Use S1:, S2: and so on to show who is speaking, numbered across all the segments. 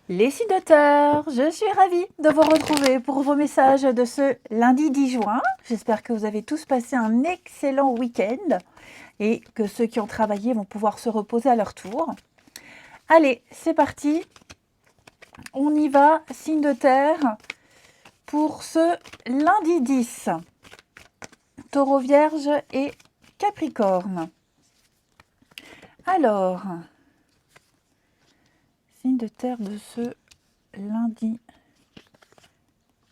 S1: Les signataires, je suis ravie de vous retrouver pour vos messages de ce lundi 10 juin. J'espère que vous avez tous passé un excellent week-end et que ceux qui ont travaillé vont pouvoir se reposer à leur tour. Allez, c'est parti. On y va, signe de terre, pour ce lundi 10. Taureau, Vierge et Capricorne. Alors, signe de terre de ce lundi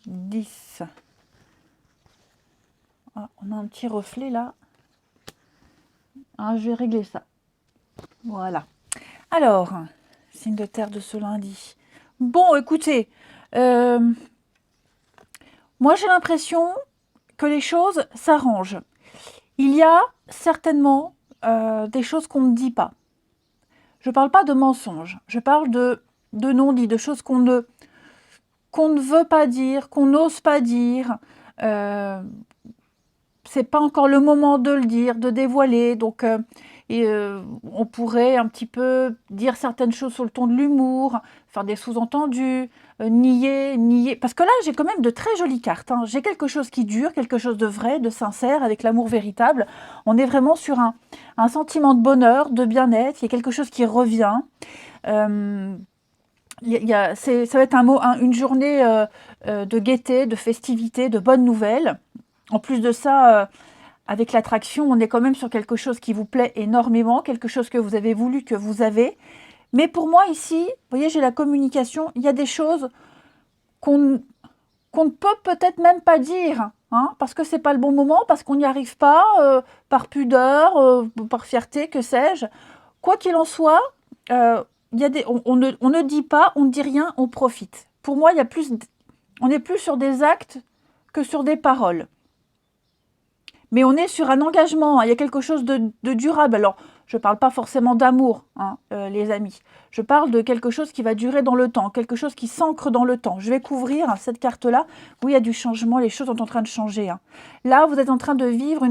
S1: 10. Ah, on a un petit reflet là. Ah, je vais régler ça. Voilà. Alors, signe de terre de ce lundi. Bon, écoutez, moi j'ai l'impression que les choses s'arrangent. Il y a certainement des choses qu'on ne dit pas. Je ne parle pas de mensonges, je parle de non-dits, de choses qu'on ne veut pas dire, qu'on n'ose pas dire. C'est pas encore le moment de le dire, de dévoiler. Donc, on pourrait un petit peu dire certaines choses sur le ton de l'humour, faire des sous-entendus, nier. Parce que là, j'ai quand même de très jolies cartes. Hein. J'ai quelque chose qui dure, quelque chose de vrai, de sincère, avec l'amour véritable. On est vraiment sur un sentiment de bonheur, de bien-être. Il y a quelque chose qui revient. Ça va être une journée de gaieté, de festivité, de bonnes nouvelles. En plus de ça, avec l'attraction, on est quand même sur quelque chose qui vous plaît énormément, quelque chose que vous avez voulu, que vous avez. Mais pour moi ici, vous voyez, j'ai la communication, il y a des choses qu'on ne peut peut-être même pas dire, hein, parce que c'est pas le bon moment, parce qu'on n'y arrive pas, par pudeur, par fierté, que sais-je. Quoi qu'il en soit, il y a on ne dit pas, on ne dit rien, on profite. Pour moi, on est plus sur des actes que sur des paroles. Mais on est sur un engagement, hein. Il y a quelque chose de durable. Alors, je ne parle pas forcément d'amour, hein, les amis. Je parle de quelque chose qui va durer dans le temps, quelque chose qui s'ancre dans le temps. Je vais couvrir cette carte-là où il y a du changement, les choses sont en train de changer. Hein. Là, vous êtes en train de vivre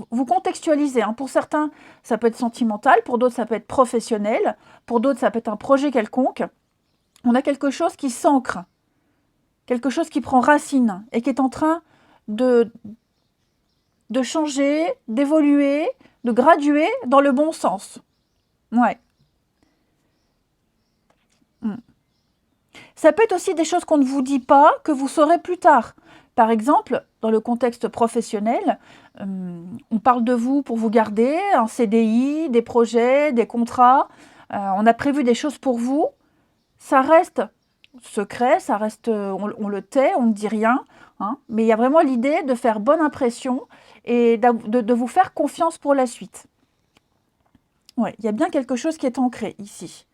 S1: vous contextualisez. Hein. Pour certains, ça peut être sentimental, pour d'autres, ça peut être professionnel, pour d'autres, ça peut être un projet quelconque. On a quelque chose qui s'ancre, quelque chose qui prend racine et qui est en train de changer, d'évoluer, de graduer dans le bon sens. Ouais. Ça peut être aussi des choses qu'on ne vous dit pas, que vous saurez plus tard. Par exemple, dans le contexte professionnel, on parle de vous pour vous garder, un CDI, des projets, des contrats. On a prévu des choses pour vous. Ça reste secret, ça reste, on le tait, on ne dit rien. Hein, mais il y a vraiment l'idée de faire bonne impression et de vous faire confiance pour la suite. Ouais, il y a bien quelque chose qui est ancré ici.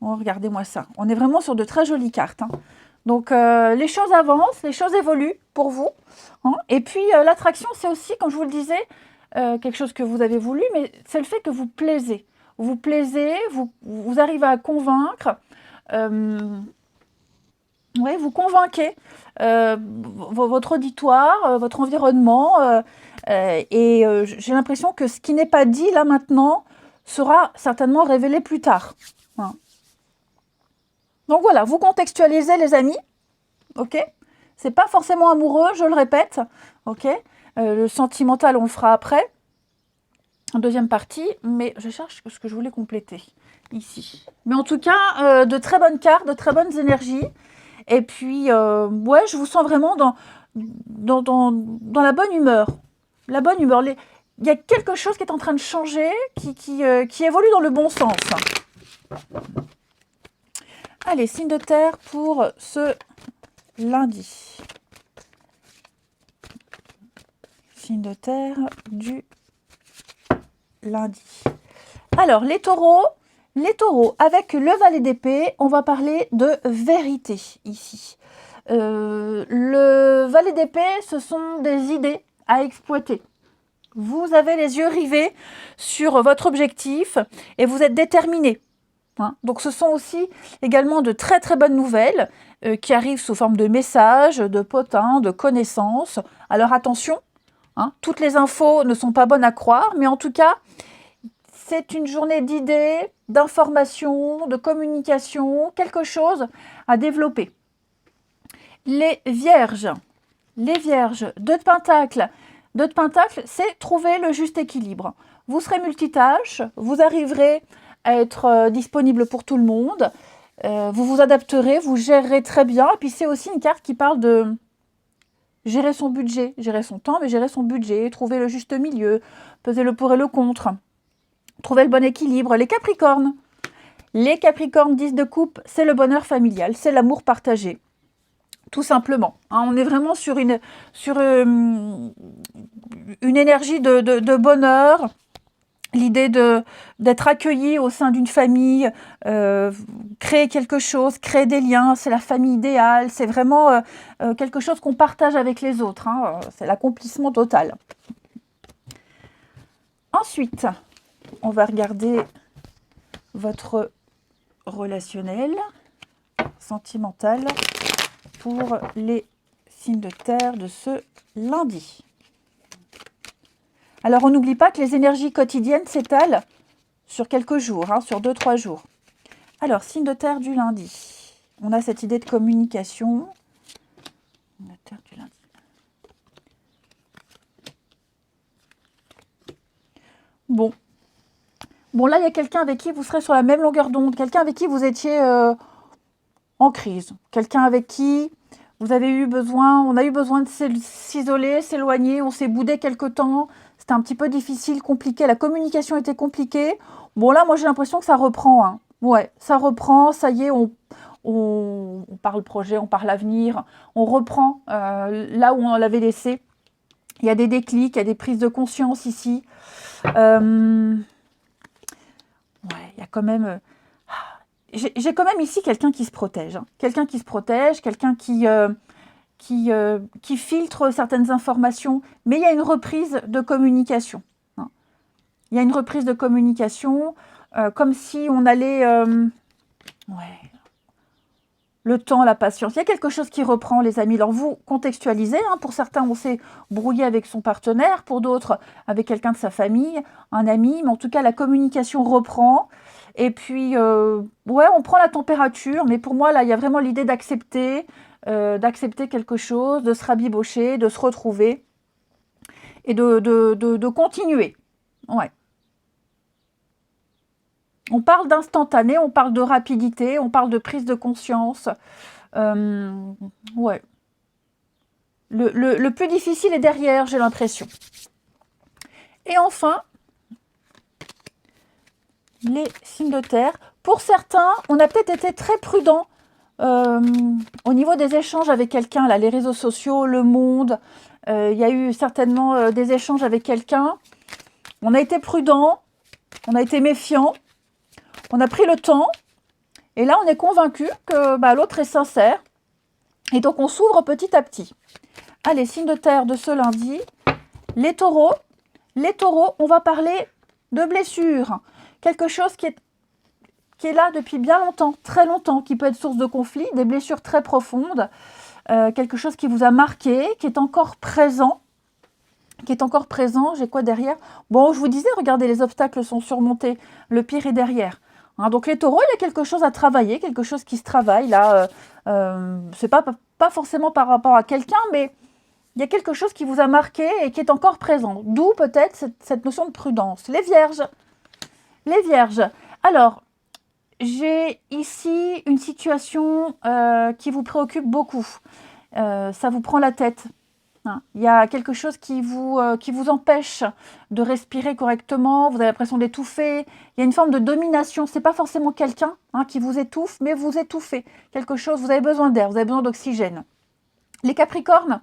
S1: Oh, regardez-moi ça. On est vraiment sur de très jolies cartes. Hein. Donc, les choses avancent, les choses évoluent pour vous. Hein. Et puis, l'attraction, c'est aussi, comme je vous le disais, quelque chose que vous avez voulu, mais c'est le fait que vous plaisez. Vous plaisez, vous arrivez à convaincre. Ouais, vous convainquez votre auditoire, votre environnement. Et j'ai l'impression que ce qui n'est pas dit là maintenant sera certainement révélé plus tard. Hein. Donc voilà, vous contextualisez les amis, ok? C'est pas forcément amoureux, je le répète, ok? Le sentimental, on le fera après, en deuxième partie, mais je cherche ce que je voulais compléter ici. Mais en tout cas, de très bonnes cartes, de très bonnes énergies. Et puis, ouais, je vous sens vraiment dans la bonne humeur. La bonne humeur. Il y a quelque chose qui est en train de changer, qui évolue dans le bon sens. Allez, signe de terre pour ce lundi. Signe de terre du lundi. Alors, les taureaux, avec le valet d'épée, on va parler de vérité ici. Le valet d'épée, ce sont des idées à exploiter. Vous avez les yeux rivés sur votre objectif et vous êtes déterminé. Hein. Donc ce sont aussi également de très très bonnes nouvelles qui arrivent sous forme de messages, de potins, de connaissances. Alors attention, hein, toutes les infos ne sont pas bonnes à croire, mais en tout cas, c'est une journée d'idées, d'informations, de communication, quelque chose à développer. Les vierges, deux de Pentacle. Deux de Pentacle, c'est trouver le juste équilibre. Vous serez multitâche, vous arriverez à être disponible pour tout le monde, vous vous adapterez, vous gérerez très bien. Et puis c'est aussi une carte qui parle de gérer son budget, gérer son temps, mais gérer son budget, trouver le juste milieu, peser le pour et le contre, trouver le bon équilibre. Les Capricornes, 10 de coupe, c'est le bonheur familial, c'est l'amour partagé. Tout simplement. Hein, on est vraiment sur une énergie de bonheur, l'idée d'être accueilli au sein d'une famille, créer quelque chose, créer des liens, c'est la famille idéale, c'est vraiment quelque chose qu'on partage avec les autres, hein, c'est l'accomplissement total. Ensuite, on va regarder votre relationnel, sentimental, pour les signes de terre de ce lundi. Alors, on n'oublie pas que les énergies quotidiennes s'étalent sur quelques jours, hein, sur 2-3 jours. Alors, signe de terre du lundi. On a cette idée de communication. Signe de terre du lundi. Bon, là, il y a quelqu'un avec qui vous serez sur la même longueur d'onde, quelqu'un avec qui vous étiez en crise, quelqu'un avec qui on a eu besoin de s'isoler, s'éloigner, on s'est boudé quelque temps, c'était un petit peu difficile, compliqué, la communication était compliquée. Bon là, moi j'ai l'impression que ça reprend, hein. Ouais, ça reprend, ça y est, on parle projet, on parle avenir, on reprend là où on l'avait laissé. Il y a des déclics, il y a des prises de conscience ici. Ouais, il y a quand même... J'ai quand même ici quelqu'un qui se protège. Hein. Quelqu'un qui se protège, quelqu'un qui filtre certaines informations. Mais il y a une reprise de communication. Hein. Il y a une reprise de communication, comme si on allait... ouais. Le temps, la patience. Il y a quelque chose qui reprend, les amis. Alors, vous contextualisez. Hein. Pour certains, on s'est brouillé avec son partenaire. Pour d'autres, avec quelqu'un de sa famille, un ami. Mais en tout cas, la communication reprend. Et puis, ouais, on prend la température. Mais pour moi, là, il y a vraiment l'idée d'accepter quelque chose, de se rabibocher, de se retrouver et de continuer. Ouais. On parle d'instantané, on parle de rapidité, on parle de prise de conscience. Ouais. Le plus difficile est derrière, j'ai l'impression. Et enfin, les signes de terre. Pour certains, on a peut-être été très prudent au niveau des échanges avec quelqu'un, là, les réseaux sociaux, le monde. Il y a eu certainement des échanges avec quelqu'un. On a été prudent, on a été méfiant. On a pris le temps, et là, on est convaincu que l'autre est sincère. Et donc, on s'ouvre petit à petit. Allez, signe de terre de ce lundi. Les taureaux. Les taureaux, on va parler de blessures. Quelque chose qui est là depuis bien longtemps, très longtemps, qui peut être source de conflit, des blessures très profondes. Quelque chose qui vous a marqué, qui est encore présent. J'ai quoi derrière? Bon, je vous disais, regardez, les obstacles sont surmontés. Le pire est derrière. Hein, donc les taureaux, il y a quelque chose à travailler, quelque chose qui se travaille. Là, c'est pas forcément par rapport à quelqu'un, mais il y a quelque chose qui vous a marqué et qui est encore présent. D'où peut-être cette notion de prudence. Les vierges. Les vierges. Alors, j'ai ici une situation qui vous préoccupe beaucoup. Ça vous prend la tête. Il y a quelque chose qui vous empêche de respirer correctement, vous avez l'impression d'étouffer, il y a une forme de domination, ce n'est pas forcément quelqu'un qui vous étouffe, mais vous étouffez quelque chose, vous avez besoin d'air, vous avez besoin d'oxygène. Les Capricornes,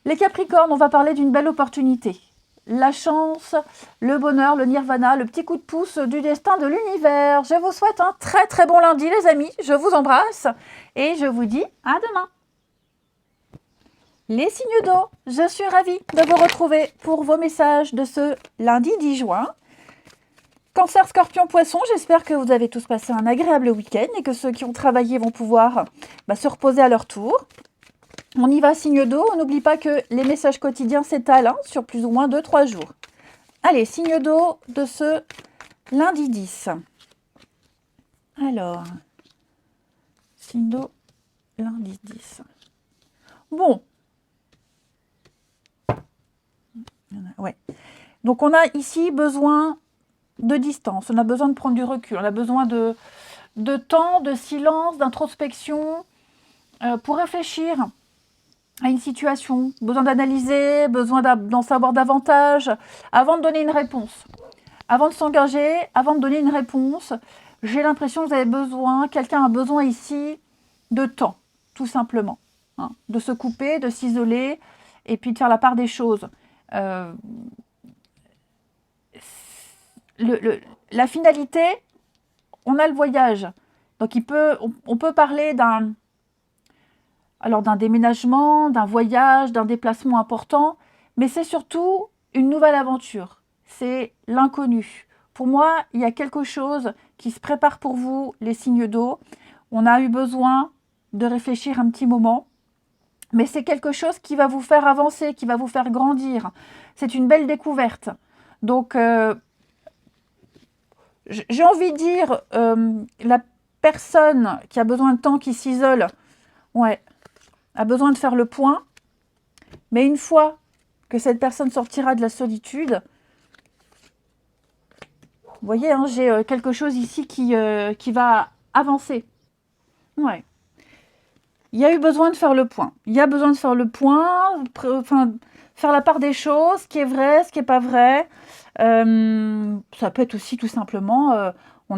S1: on va parler d'une belle opportunité. La chance, le bonheur, le nirvana, le petit coup de pouce du destin de l'univers. Je vous souhaite un très très bon lundi les amis, je vous embrasse et je vous dis à demain. Les signes d'eau, je suis ravie de vous retrouver pour vos messages de ce lundi 10 juin. Cancer, Scorpion, Poisson, j'espère que vous avez tous passé un agréable week-end et que ceux qui ont travaillé vont pouvoir se reposer à leur tour. On y va, signe d'eau, on n'oublie pas que les messages quotidiens s'étalent sur plus ou moins 2-3 jours. Allez, signe d'eau de ce Lundi 10. Alors, signe d'eau, lundi 10. Bon. Ouais. Donc, on a ici besoin de distance. On a besoin de prendre du recul. On a besoin de temps, de silence, d'introspection pour réfléchir à une situation. Besoin d'analyser, besoin d'en savoir davantage avant de donner une réponse. Avant de s'engager, avant de donner une réponse, j'ai l'impression que vous avez besoin, quelqu'un a besoin ici de temps, tout simplement. Hein, de se couper, de s'isoler et puis de faire la part des choses. La finalité, on a le voyage. Donc on peut parler d'un déménagement, d'un voyage, d'un déplacement important, mais c'est surtout une nouvelle aventure. C'est l'inconnu. Pour moi, il y a quelque chose qui se prépare pour vous, les signes d'eau. On a eu besoin de réfléchir un petit moment, mais c'est quelque chose qui va vous faire avancer, qui va vous faire grandir. C'est une belle découverte. Donc, j'ai envie de dire, la personne qui a besoin de temps, qui s'isole, ouais, a besoin de faire le point, mais une fois que cette personne sortira de la solitude, vous voyez, hein, j'ai quelque chose ici qui va avancer. Ouais. Il y a eu besoin de faire le point. Il y a besoin de faire le point, faire la part des choses, ce qui est vrai, ce qui n'est pas vrai. Ça peut être aussi tout simplement, on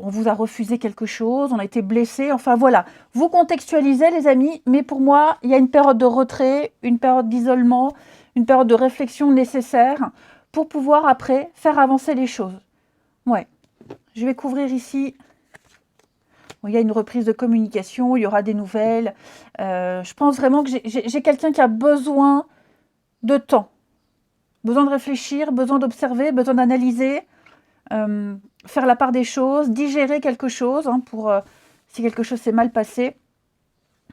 S1: vous a refusé quelque chose, on a été blessé, enfin voilà. Vous contextualisez les amis, mais pour moi, il y a une période de retrait, une période d'isolement, une période de réflexion nécessaire pour pouvoir après faire avancer les choses. Ouais, je vais couvrir ici. Bon, il y a une reprise de communication, il y aura des nouvelles. Je pense vraiment que j'ai quelqu'un qui a besoin de temps, besoin de réfléchir, besoin d'observer, besoin d'analyser. Faire la part des choses, digérer quelque chose, hein, pour si quelque chose s'est mal passé,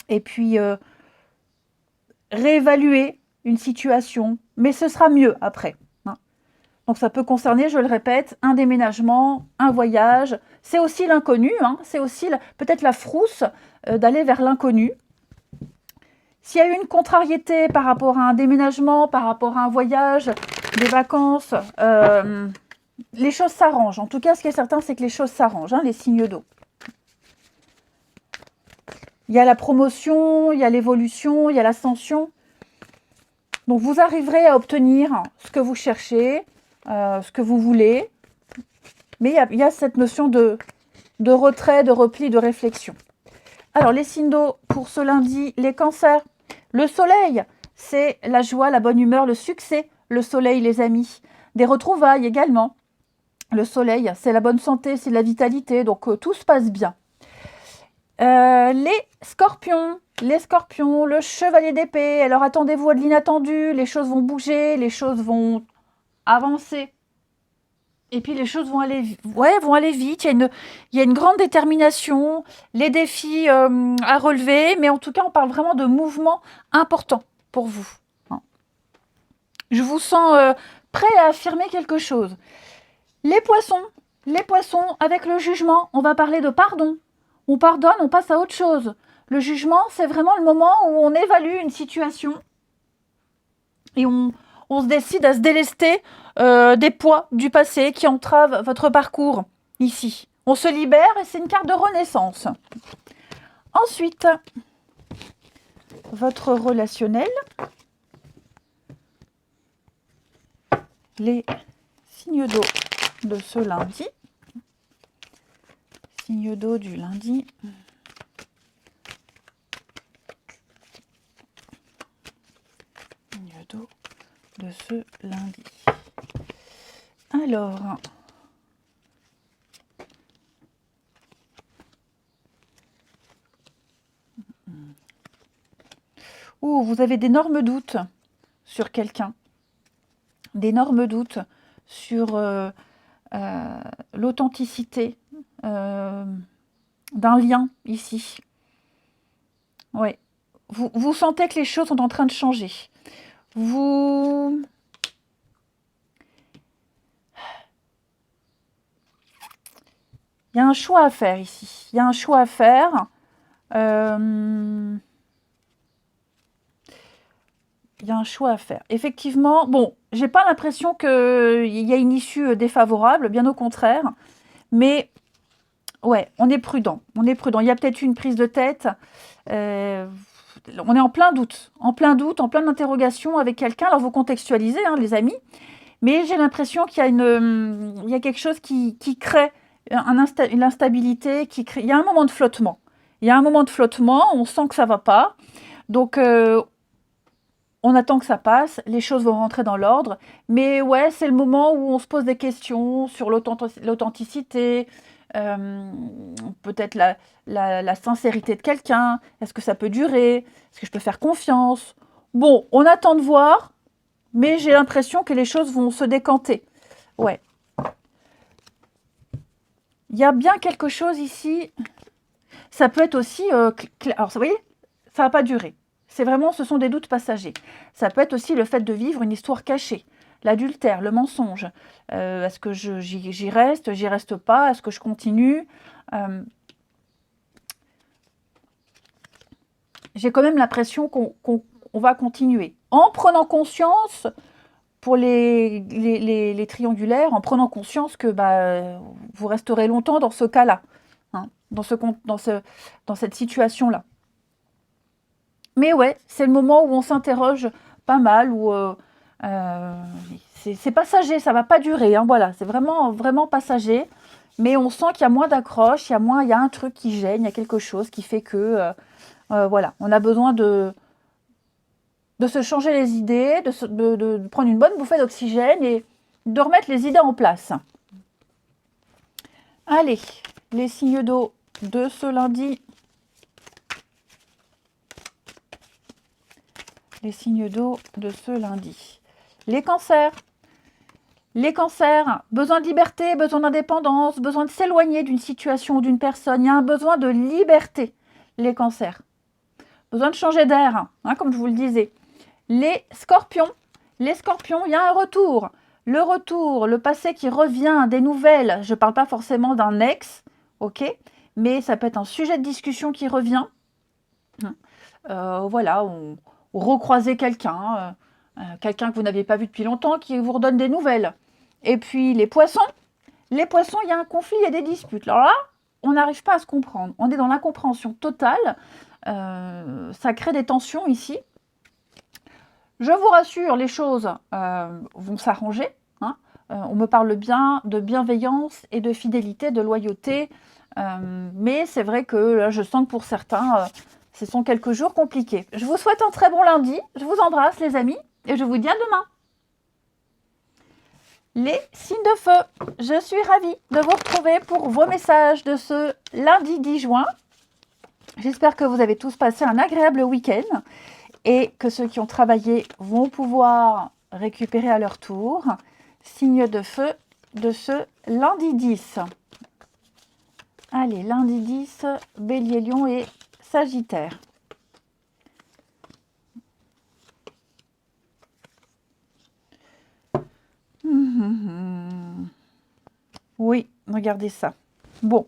S1: et puis réévaluer une situation, mais ce sera mieux après. Hein. Donc ça peut concerner, je le répète, un déménagement, un voyage, c'est aussi l'inconnu, hein, c'est aussi peut-être la frousse d'aller vers l'inconnu. S'il y a eu une contrariété par rapport à un déménagement, par rapport à un voyage, des vacances, les choses s'arrangent. En tout cas, ce qui est certain, c'est que les choses s'arrangent, hein, les signes d'eau. Il y a la promotion, il y a l'évolution, il y a l'ascension. Donc, vous arriverez à obtenir ce que vous cherchez, ce que vous voulez. Mais il y a cette notion de retrait, de repli, de réflexion. Alors, les signes d'eau pour ce lundi, les cancers. Le soleil, c'est la joie, la bonne humeur, le succès. Le soleil, les amis. Des retrouvailles également. Le soleil, c'est la bonne santé, c'est la vitalité, donc tout se passe bien. Les scorpions, le chevalier d'épée, alors attendez-vous à de l'inattendu, les choses vont bouger, les choses vont avancer. Et puis les choses vont aller vite, il y a une grande détermination, les défis à relever, mais en tout cas, on parle vraiment de mouvements importants pour vous. Je vous sens prêt à affirmer quelque chose. Les poissons, avec le jugement, on va parler de pardon. On pardonne, on passe à autre chose. Le jugement, c'est vraiment le moment où on évalue une situation et on se décide à se délester des poids du passé qui entravent votre parcours ici. On se libère et c'est une carte de renaissance. Ensuite, votre relationnel. Les signes d'eau de ce lundi. Signe d'eau du lundi. Signe d'eau de ce lundi. Alors, vous avez d'énormes doutes sur quelqu'un, d'énormes doutes sur l'authenticité d'un lien ici. Ouais. Vous sentez que les choses sont en train de changer. Il y a un choix à faire ici. Il y a un choix à faire. Il y a un choix à faire. Effectivement, bon, j'ai pas l'impression qu'il y a une issue défavorable, bien au contraire. Mais ouais, on est prudent. On est prudent. Il y a peut-être une prise de tête. Euh, on est en plein doute, en plein d'interrogation avec quelqu'un. Alors vous contextualisez, hein, les amis. Mais j'ai l'impression qu'il y a il y a quelque chose qui crée une instabilité, il y a un moment de flottement. Il y a un moment de flottement, on sent que ça va pas. Donc, on attend que ça passe, les choses vont rentrer dans l'ordre. Mais ouais, c'est le moment où on se pose des questions sur l'authenticité, euh, peut-être la sincérité de quelqu'un. Est-ce que ça peut durer? Est-ce que je peux faire confiance? Bon, on attend de voir, mais j'ai l'impression que les choses vont se décanter. Ouais. Il y a bien quelque chose ici. Ça peut être aussi... alors, vous voyez, ça va pas durer. C'est vraiment, ce sont des doutes passagers. Ça peut être aussi le fait de vivre une histoire cachée. L'adultère, le mensonge. Est-ce que j'y reste pas? Est-ce que je continue? J'ai quand même l'impression qu'on va continuer. En prenant conscience, pour les triangulaires, en prenant conscience que vous resterez longtemps dans ce cas-là, hein, dans cette situation-là. Mais ouais, c'est le moment où on s'interroge pas mal, où c'est passager, ça va pas durer, hein, voilà, c'est vraiment, vraiment passager. Mais on sent qu'il y a moins d'accroche, il y a un truc qui gêne, il y a quelque chose qui fait que, voilà, on a besoin de se changer les idées, de prendre une bonne bouffée d'oxygène et de remettre les idées en place. Allez, les signes d'eau de ce lundi. Les signes d'eau de ce lundi. Les cancers. Les cancers, besoin de liberté, besoin d'indépendance, besoin de s'éloigner d'une situation ou d'une personne. Il y a un besoin de liberté, les cancers. Besoin de changer d'air, hein, comme je vous le disais. Les scorpions, il y a un retour. Le retour, le passé qui revient, des nouvelles. Je ne parle pas forcément d'un ex, ok, mais ça peut être un sujet de discussion qui revient. Voilà, on recroisez quelqu'un, quelqu'un que vous n'aviez pas vu depuis longtemps, qui vous redonne des nouvelles. Et puis les poissons, il y a un conflit, il y a des disputes. Alors là, on n'arrive pas à se comprendre. On est dans l'incompréhension totale. Ça crée des tensions ici. Je vous rassure, les choses vont s'arranger. Hein. On me parle bien de bienveillance et de fidélité, de loyauté. Mais c'est vrai que là, je sens que pour certains, ce sont quelques jours compliqués. Je vous souhaite un très bon lundi. Je vous embrasse, les amis. Et je vous dis à demain. Les signes de feu, je suis ravie de vous retrouver pour vos messages de ce lundi 10 juin. J'espère que vous avez tous passé un agréable week-end et que ceux qui ont travaillé vont pouvoir récupérer à leur tour. Signe de feu de ce lundi 10. Allez, lundi 10, Bélier, Lion et Sagittaire. Oui, regardez ça. Bon,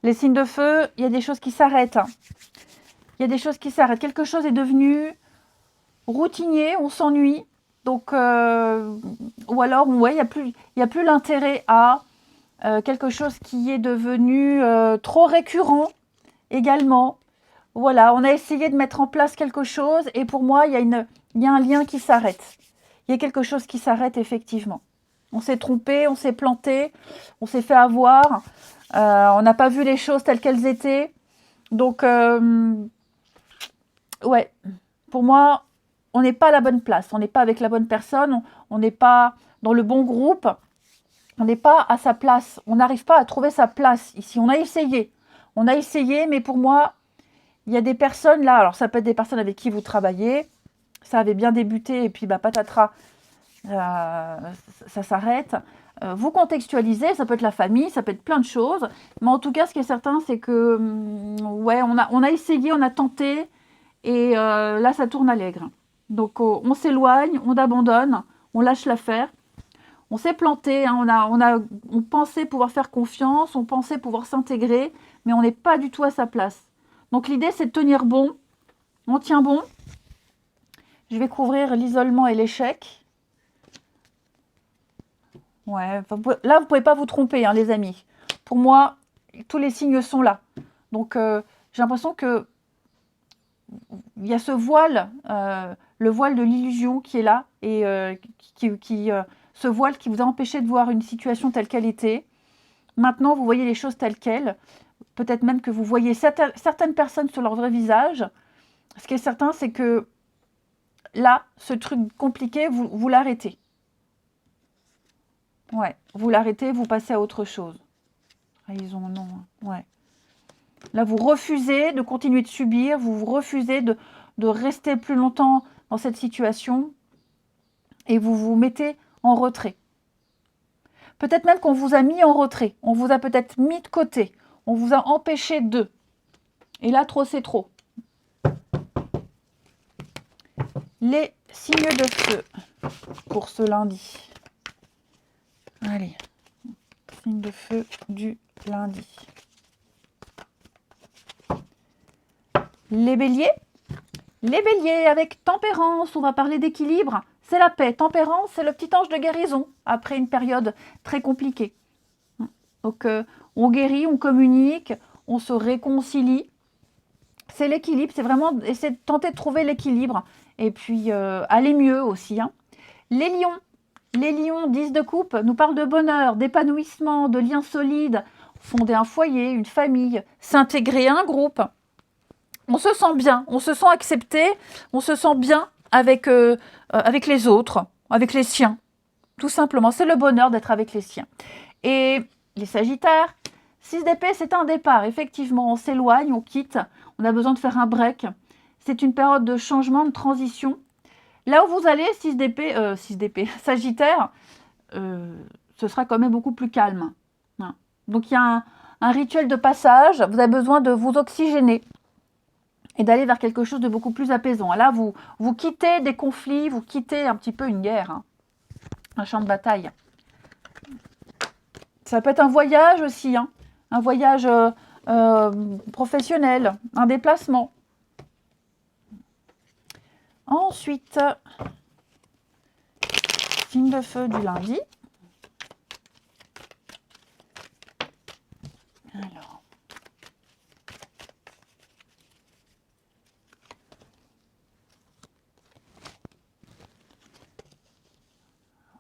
S1: les signes de feu, il y a des choses qui s'arrêtent. Hein. Il y a des choses qui s'arrêtent. Quelque chose est devenu routinier, on s'ennuie. Donc, ou alors, ouais, il y a plus l'intérêt à quelque chose qui est devenu trop récurrent également. Voilà, on a essayé de mettre en place quelque chose et pour moi, il y a un lien qui s'arrête. Il y a quelque chose qui s'arrête effectivement. On s'est trompé, on s'est planté, on s'est fait avoir, on n'a pas vu les choses telles qu'elles étaient. Donc, ouais, pour moi, on n'est pas à la bonne place, on n'est pas avec la bonne personne, on n'est pas dans le bon groupe, on n'est pas à sa place, on n'arrive pas à trouver sa place ici. On a essayé, mais pour moi, il y a des personnes là, alors ça peut être des personnes avec qui vous travaillez, ça avait bien débuté et puis patatras, ça s'arrête. Vous contextualisez, ça peut être la famille, ça peut être plein de choses, mais en tout cas, ce qui est certain, c'est que ouais, on a essayé, on a tenté, et là, ça tourne à l'aigre. Donc, on s'éloigne, on abandonne, on lâche l'affaire. On s'est planté, hein, on pensait pouvoir faire confiance, on pensait pouvoir s'intégrer, mais on n'est pas du tout à sa place. Donc l'idée, c'est de tenir bon. On tient bon. Je vais couvrir l'isolement et l'échec. Ouais, là, vous ne pouvez pas vous tromper, hein, les amis. Pour moi, tous les signes sont là. Donc, j'ai l'impression que il y a ce voile, le voile de l'illusion qui est là, et ce voile qui vous a empêché de voir une situation telle qu'elle était. Maintenant, vous voyez les choses telles quelles. Peut-être même que vous voyez certaines personnes sur leur vrai visage. Ce qui est certain, c'est que là, ce truc compliqué, vous l'arrêtez. Ouais, vous l'arrêtez, vous passez à autre chose. Trahison, non. Ouais. Là, vous refusez de continuer de subir, vous refusez de rester plus longtemps dans cette situation et vous vous mettez en retrait. Peut-être même qu'on vous a mis en retrait, on vous a peut-être mis de côté, on vous a empêché de. Et là, trop, c'est trop. Les signes de feu pour ce lundi. Allez, signe de feu du lundi. Les béliers. Les béliers, avec tempérance, on va parler d'équilibre. C'est la paix. Tempérance, c'est le petit ange de guérison après une période très compliquée. Donc, on guérit, on communique, on se réconcilie. C'est l'équilibre, c'est vraiment essayer de tenter de trouver l'équilibre. Et puis, aller mieux aussi. Hein. Les lions 10 de coupe, nous parlent de bonheur, d'épanouissement, de liens solides, fonder un foyer, une famille, s'intégrer à un groupe. On se sent bien, on se sent accepté, on se sent bien avec les autres, avec les siens. Tout simplement, c'est le bonheur d'être avec les siens. Et les sagittaires, 6 d'épée, c'est un départ. Effectivement, on s'éloigne, on quitte, on a besoin de faire un break. C'est une période de changement, de transition. Là où vous allez, 6 d'épée, Sagittaire, ce sera quand même beaucoup plus calme. Hein. Donc il y a un rituel de passage, vous avez besoin de vous oxygéner et d'aller vers quelque chose de beaucoup plus apaisant. Là, vous quittez des conflits, vous quittez un petit peu une guerre, hein, un champ de bataille. Ça peut être un voyage aussi, hein, un voyage professionnel, un déplacement. Ensuite, signe de feu du lundi. Alors.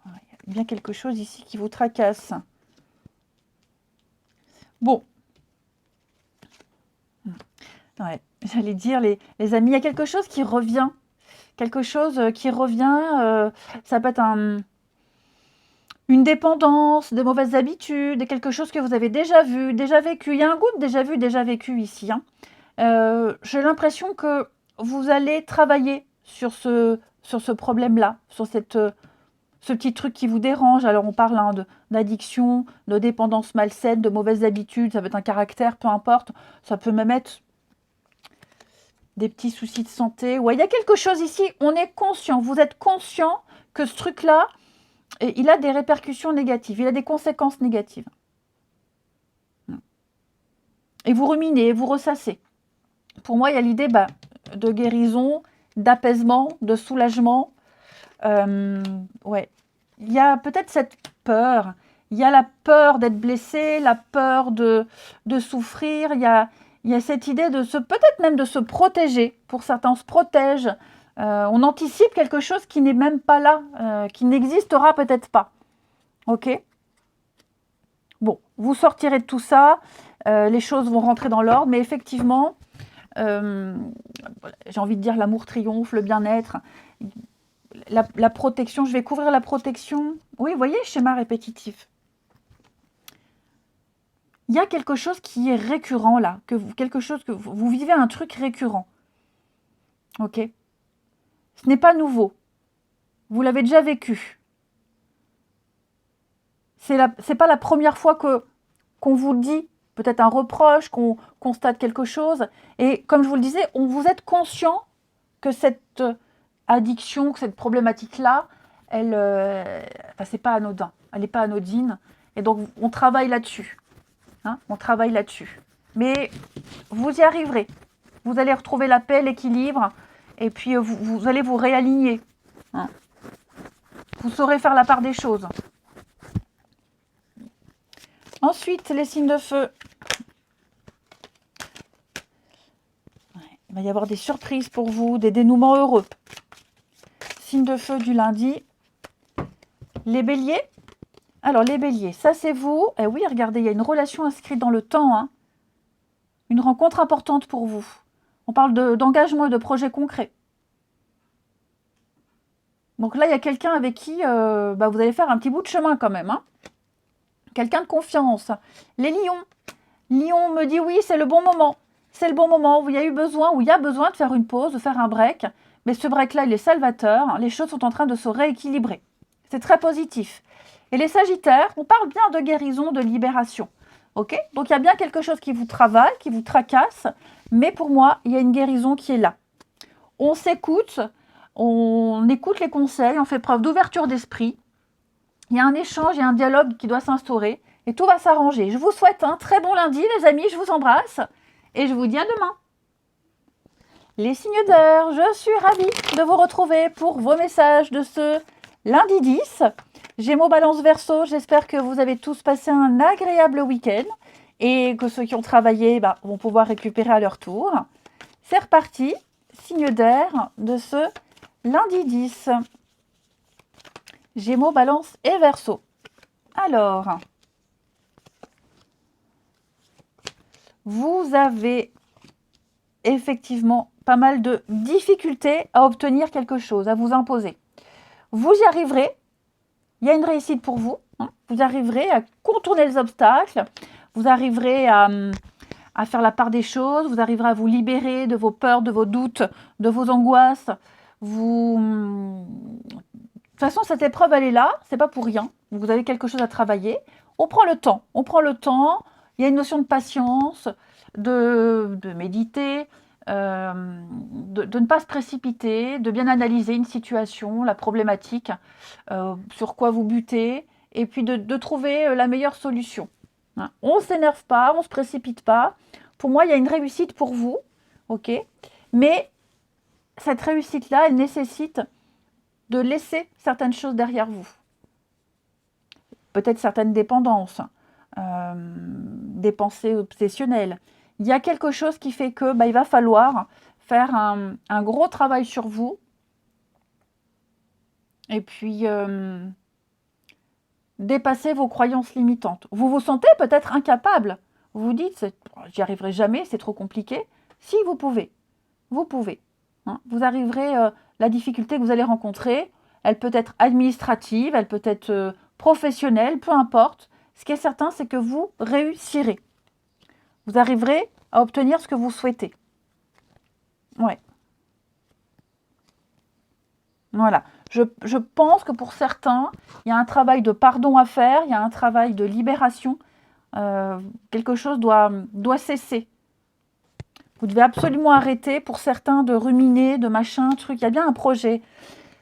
S1: Il y a bien quelque chose ici qui vous tracasse. Bon. Ouais, j'allais dire, les amis, il y a quelque chose qui revient. Quelque chose qui revient, ça peut être une dépendance, de mauvaises habitudes, quelque chose que vous avez déjà vu, déjà vécu. Il y a un goût de déjà vu, déjà vécu ici. Hein. J'ai l'impression que vous allez travailler sur ce problème-là, sur ce petit truc qui vous dérange. Alors on parle hein, d'addiction, de dépendance malsaine, de mauvaises habitudes, ça peut être un caractère, peu importe. Ça peut même être des petits soucis de santé. Ouais, il y a quelque chose ici, on est conscient, vous êtes conscient que ce truc-là, il a des répercussions négatives, il a des conséquences négatives. Et vous ruminez, vous ressassez. Pour moi, il y a l'idée de guérison, d'apaisement, de soulagement. Ouais. Il y a peut-être cette peur. Il y a la peur d'être blessé, la peur de souffrir. Il y a cette idée de peut-être même de se protéger. Pour certains, on se protège. On anticipe quelque chose qui n'est même pas là, qui n'existera peut-être pas. Ok ? Bon, vous sortirez de tout ça. Les choses vont rentrer dans l'ordre. Mais effectivement, j'ai envie de dire l'amour triomphe, le bien-être. La protection, je vais couvrir la protection. Oui, vous voyez, schéma répétitif. Il y a quelque chose qui est récurrent là, quelque chose que vous vivez un truc récurrent. Ok ? Ce n'est pas nouveau. Vous l'avez déjà vécu. C'est pas la première fois qu'on vous dit peut-être un reproche, qu'on constate quelque chose. Et comme je vous le disais, vous êtes conscient que cette addiction, que cette problématique-là, c'est pas anodin. Elle n'est pas anodine. Et donc, on travaille là-dessus. Hein, on travaille là-dessus. Mais vous y arriverez. Vous allez retrouver la paix, l'équilibre. Et puis, vous allez vous réaligner. Hein. Vous saurez faire la part des choses. Ensuite, les signes de feu. Il va y avoir des surprises pour vous, des dénouements heureux. Signe de feu du lundi. Les béliers. Alors, les béliers, ça c'est vous. Eh oui, regardez, il y a une relation inscrite dans le temps. Hein. Une rencontre importante pour vous. On parle d'engagement et de projets concrets. Donc là, il y a quelqu'un avec qui vous allez faire un petit bout de chemin quand même. Hein. Quelqu'un de confiance. Les lions. Lion me dit oui, c'est le bon moment. C'est le bon moment où il y a eu besoin, où il y a besoin de faire une pause, de faire un break. Mais ce break-là, il est salvateur. Les choses sont en train de se rééquilibrer. C'est très positif. Et les sagittaires, on parle bien de guérison, de libération. Ok ? Donc il y a bien quelque chose qui vous travaille, qui vous tracasse. Mais pour moi, il y a une guérison qui est là. On s'écoute, on écoute les conseils, on fait preuve d'ouverture d'esprit. Il y a un échange, il y a un dialogue qui doit s'instaurer. Et tout va s'arranger. Je vous souhaite un très bon lundi, les amis. Je vous embrasse. Et je vous dis à demain. Les signes d'air, je suis ravie de vous retrouver pour vos messages de ce lundi 10. Gémeaux, Balance, Verseau, j'espère que vous avez tous passé un agréable week-end et que ceux qui ont travaillé vont pouvoir récupérer à leur tour. C'est reparti, signe d'air de ce lundi 10. Gémeaux, Balance et Verseau. Alors, vous avez effectivement pas mal de difficultés à obtenir quelque chose, à vous imposer. Vous y arriverez, il y a une réussite pour vous, hein. Vous arriverez à contourner les obstacles, vous arriverez à faire la part des choses, vous arriverez à vous libérer de vos peurs, de vos doutes, de vos angoisses. De toute façon, cette épreuve, elle est là, c'est pas pour rien. Vous avez quelque chose à travailler. On prend le temps, il y a une notion de patience, de méditer, de ne pas se précipiter, de bien analyser une situation, la problématique, sur quoi vous butez, et puis de trouver la meilleure solution. Hein. On ne s'énerve pas, on ne se précipite pas. Pour moi, il y a une réussite pour vous, ok ? Mais cette réussite-là, elle nécessite de laisser certaines choses derrière vous. Peut-être certaines dépendances, des pensées obsessionnelles. Il y a quelque chose qui fait que il va falloir faire un gros travail sur vous. Et puis, dépasser vos croyances limitantes. Vous vous sentez peut-être incapable. Vous vous dites, j'y arriverai jamais, c'est trop compliqué. Si, vous pouvez. Vous pouvez. Hein. Vous arriverez, la difficulté que vous allez rencontrer, elle peut être administrative, elle peut être professionnelle, peu importe. Ce qui est certain, c'est que vous réussirez. Vous arriverez à obtenir ce que vous souhaitez. Ouais. Voilà. Je pense que pour certains, il y a un travail de pardon à faire, il y a un travail de libération. Quelque chose doit cesser. Vous devez absolument arrêter, pour certains, de ruminer, de machin, truc. Il y a bien un projet.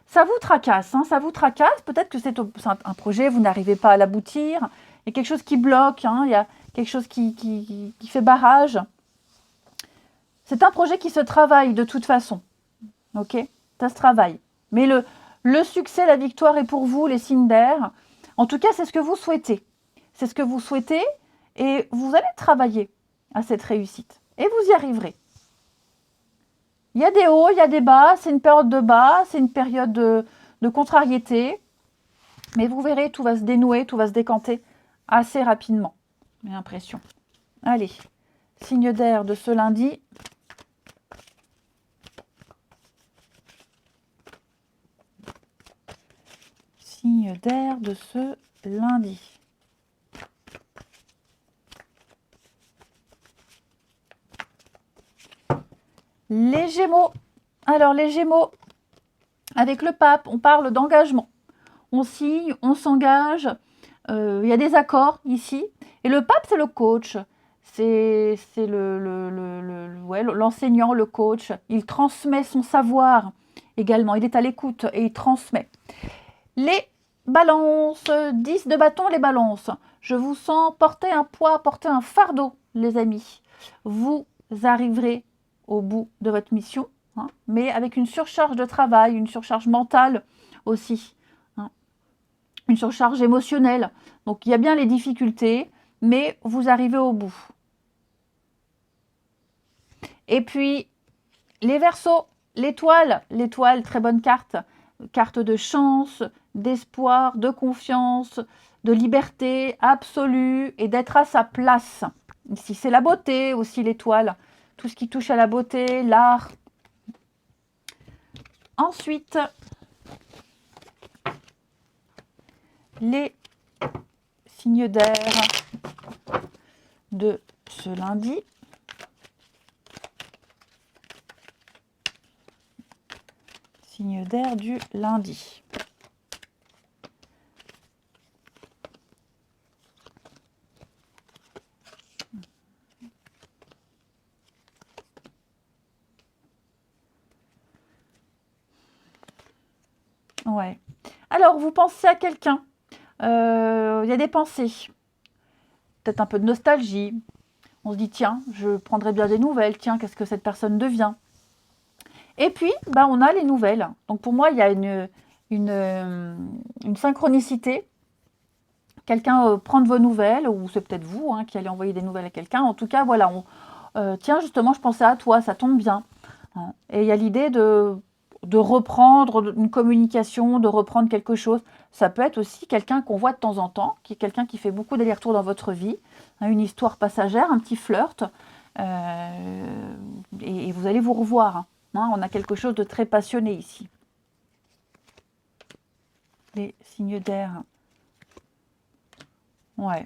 S1: Ça vous tracasse, hein, ça vous tracasse. Peut-être que c'est un projet, vous n'arrivez pas à l'aboutir. Il y a quelque chose qui bloque, hein, il y a quelque chose qui fait barrage. C'est un projet qui se travaille de toute façon. Ok ? Ça se travaille. Mais le succès, la victoire est pour vous, les signes d'air. En tout cas, c'est ce que vous souhaitez. C'est ce que vous souhaitez et vous allez travailler à cette réussite. Et vous y arriverez. Il y a des hauts, il y a des bas, c'est une période de bas, c'est une période de contrariété. Mais vous verrez, tout va se dénouer, tout va se décanter assez rapidement. J'ai l'impression. Allez, signe d'air de ce lundi. Signe d'air de ce lundi. Les Gémeaux. Alors, les Gémeaux, avec le pape, on parle d'engagement. On signe, on s'engage. Il y a des accords ici. Et le pape, c'est le coach. C'est l'enseignant, le coach. Il transmet son savoir également. Il est à l'écoute et il transmet. Les Balance, 10 de bâton, les balances. Je vous sens porter un poids, porter un fardeau, les amis. Vous arriverez au bout de votre mission, hein, mais avec une surcharge de travail, une surcharge mentale aussi, hein, une surcharge émotionnelle. Donc, il y a bien les difficultés, mais vous arrivez au bout. Et puis, les Verseaux, l'étoile, très bonne carte. Carte de chance, d'espoir, de confiance, de liberté absolue et d'être à sa place. Ici, c'est la beauté aussi, l'étoile. Tout ce qui touche à la beauté, l'art. Ensuite, les signes d'air de ce lundi. Signe d'air du lundi. Ouais. Alors, vous pensez à quelqu'un. Il y a des pensées. Peut-être un peu de nostalgie. On se dit, tiens, je prendrais bien des nouvelles. Tiens, qu'est-ce que cette personne devient? Et puis, bah, on a les nouvelles. Donc, pour moi, il y a une synchronicité. Quelqu'un prend de vos nouvelles, ou c'est peut-être vous hein, qui allez envoyer des nouvelles à quelqu'un. En tout cas, voilà, tiens, justement, je pensais à toi, ça tombe bien. Hein. Et il y a l'idée de reprendre une communication, de reprendre quelque chose. Ça peut être aussi quelqu'un qu'on voit de temps en temps, qui est quelqu'un qui fait beaucoup d'allers-retours dans votre vie, hein, une histoire passagère, un petit flirt, et vous allez vous revoir. Hein. On a quelque chose de très passionné ici. Les signes d'air. Ouais.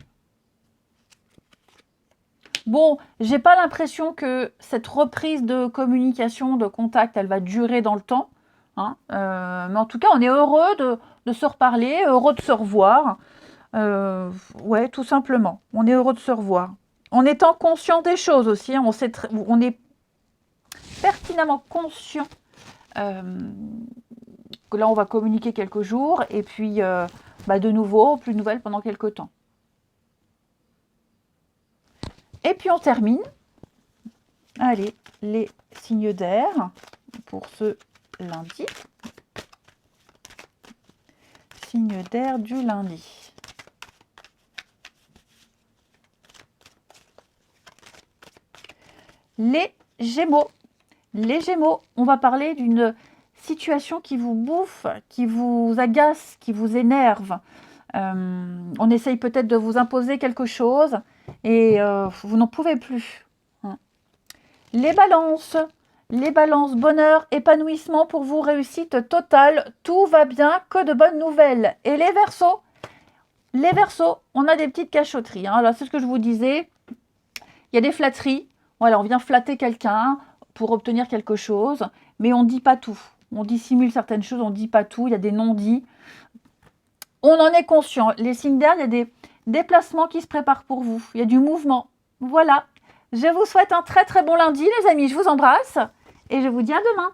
S1: Bon, j'ai pas l'impression que cette reprise de communication, de contact, elle va durer dans le temps. Hein, mais en tout cas, on est heureux de se reparler, heureux de se revoir. Ouais, tout simplement. On est heureux de se revoir. En étant conscient des choses aussi. Hein, on est pertinemment conscient que là, on va communiquer quelques jours. Et puis, de nouveau, plus de nouvelles pendant quelques temps. Et puis, on termine. Allez, les signes d'air pour ce lundi. Signe d'air du lundi. Les Gémeaux. Les Gémeaux, on va parler d'une situation qui vous bouffe, qui vous agace, qui vous énerve. On essaye peut-être de vous imposer quelque chose et vous n'en pouvez plus. Les balances, bonheur, épanouissement pour vous, réussite totale, tout va bien, que de bonnes nouvelles. Et les Verseaux, on a des petites cachotteries. Hein. Alors, c'est ce que je vous disais, il y a des flatteries. Voilà, on vient flatter quelqu'un pour obtenir quelque chose, mais on ne dit pas tout. On dissimule certaines choses, on ne dit pas tout, il y a des non-dits. On en est conscient. Les signes d'air, il y a des déplacements qui se préparent pour vous. Il y a du mouvement. Voilà. Je vous souhaite un très très bon lundi, les amis. Je vous embrasse et je vous dis à demain.